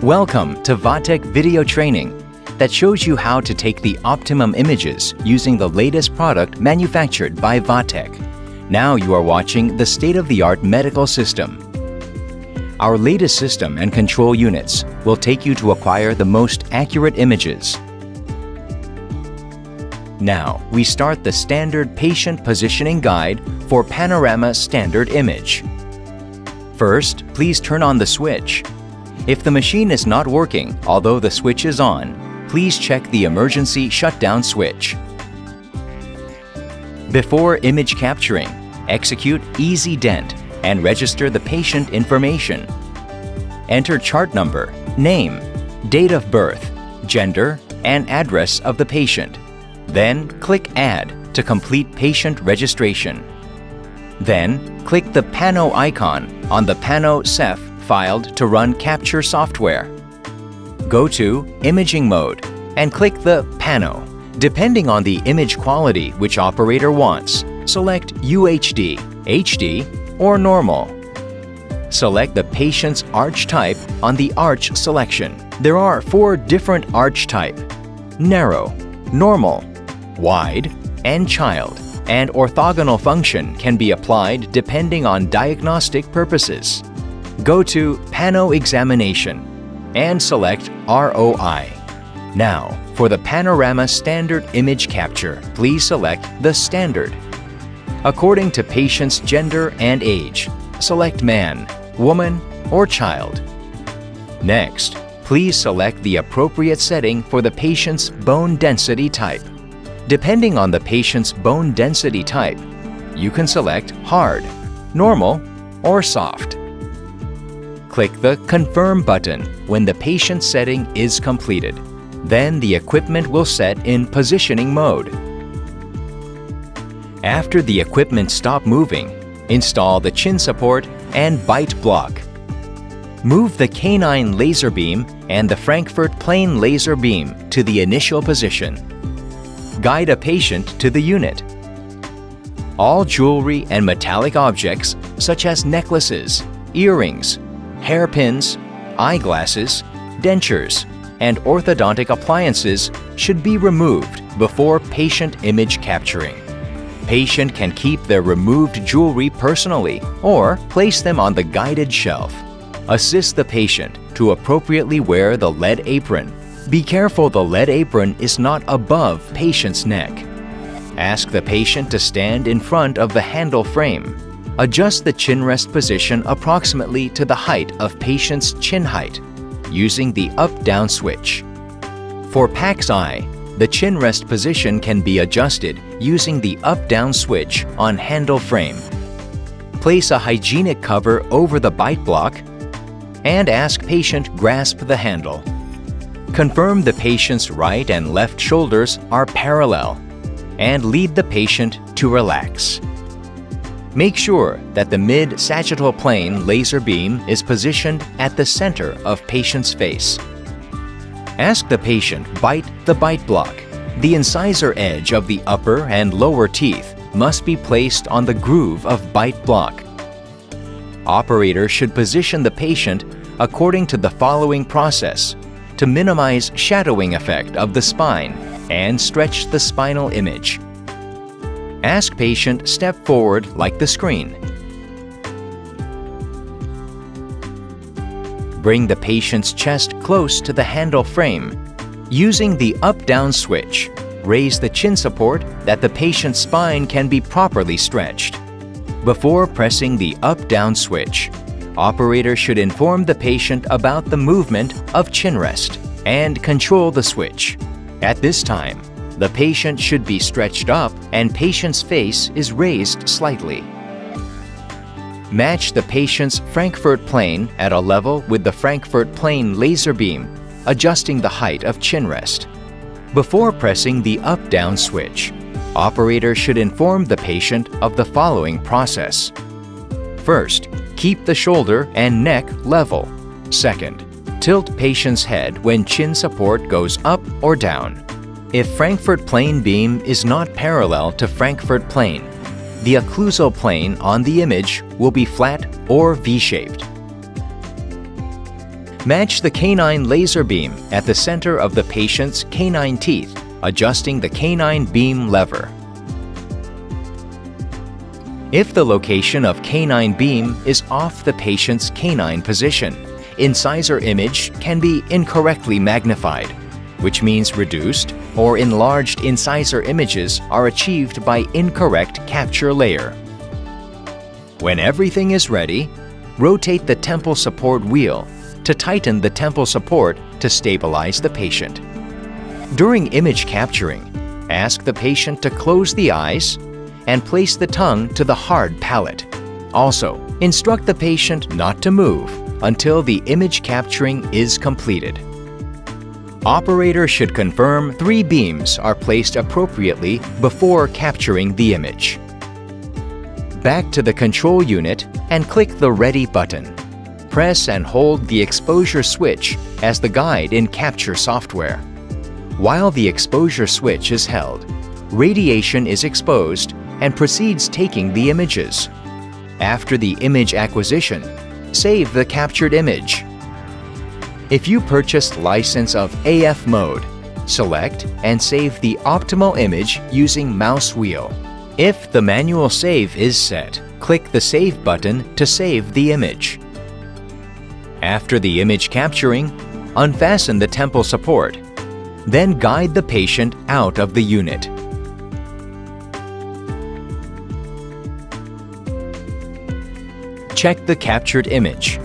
Welcome to Vatech video training that shows you how to take the optimum images using the latest product manufactured by Vatech. Now you are watching the state-of-the-art medical system. Our latest system and control units will take you to acquire the most accurate images. Now, we start the standard patient positioning guide for Panorama Standard Image. First, please turn on the switch. If the machine is not working, although the switch is on, please check the emergency shutdown switch. Before image capturing, execute Easy Dent and register the patient information. Enter chart number, name, date of birth, gender, and address of the patient. Then click Add to complete patient registration. Then click the Pano icon on the Pano Ceph filed to run capture software. Go to Imaging Mode and click the Pano. Depending on the image quality which operator wants, select UHD, HD, or Normal. Select the patient's arch type on the arch selection. There are 4 different arch type: narrow, normal, wide, and child, and orthogonal function can be applied depending on diagnostic purposes. Go to Pano Examination and select ROI. Now, for the Panorama Standard Image Capture, please select the Standard. According to patient's gender and age, select man, woman, or child. Next, please select the appropriate setting for the patient's bone density type. Depending on the patient's bone density type, you can select hard, normal, or soft. Click the Confirm button when the patient setting is completed. Then the equipment will set in positioning mode. After the equipment stop moving, install the chin support and bite block. Move the canine laser beam and the Frankfurt plane laser beam to the initial position. Guide a patient to the unit. All jewelry and metallic objects such as necklaces, earrings, hairpins, eyeglasses, dentures, and orthodontic appliances should be removed before patient image capturing. Patient can keep their removed jewelry personally or place them on the guided shelf. Assist the patient to appropriately wear the lead apron. Be careful the lead apron is not above patient's neck. Ask the patient to stand in front of the handle frame. Adjust the chin rest position approximately to the height of patient's chin height using the up-down switch. For Pax-i, the chin rest position can be adjusted using the up-down switch on handle frame. Place a hygienic cover over the bite block and ask patient grasp the handle. Confirm the patient's right and left shoulders are parallel and lead the patient to relax. Make sure that the mid-sagittal plane laser beam is positioned at the center of patient's face. Ask the patient bite the bite block. The incisor edge of the upper and lower teeth must be placed on the groove of bite block. Operator should position the patient according to the following process to minimize shadowing effect of the spine and stretch the spinal image. Ask patient step forward like the screen. Bring the patient's chest close to the handle frame. Using the up-down switch, raise the chin support that the patient's spine can be properly stretched. Before pressing the up-down switch, operator should inform the patient about the movement of chin rest and control the switch. At this time, the patient should be stretched up and patient's face is raised slightly. Match the patient's Frankfurt plane at a level with the Frankfurt plane laser beam, adjusting the height of chin rest. Before pressing the up-down switch, operator should inform the patient of the following process. First, keep the shoulder and neck level. Second, tilt patient's head when chin support goes up or down. If Frankfurt plane beam is not parallel to Frankfurt plane, the occlusal plane on the image will be flat or V-shaped. Match the canine laser beam at the center of the patient's canine teeth, adjusting the canine beam lever. If the location of canine beam is off the patient's canine position, incisor image can be incorrectly magnified, which means reduced or enlarged incisor images are achieved by incorrect capture layer. When everything is ready, rotate the temple support wheel to tighten the temple support to stabilize the patient. During image capturing, ask the patient to close the eyes and place the tongue to the hard palate. Also, instruct the patient not to move until the image capturing is completed. Operator should confirm 3 beams are placed appropriately before capturing the image. Back to the control unit and click the Ready button. Press and hold the exposure switch as the guide in capture software. While the exposure switch is held, radiation is exposed and proceeds taking the images. After the image acquisition, save the captured image. If you purchased license of AF mode, select and save the optimal image using mouse wheel. If the manual save is set, click the Save button to save the image. After the image capturing, unfasten the temple support, then guide the patient out of the unit. Check the captured image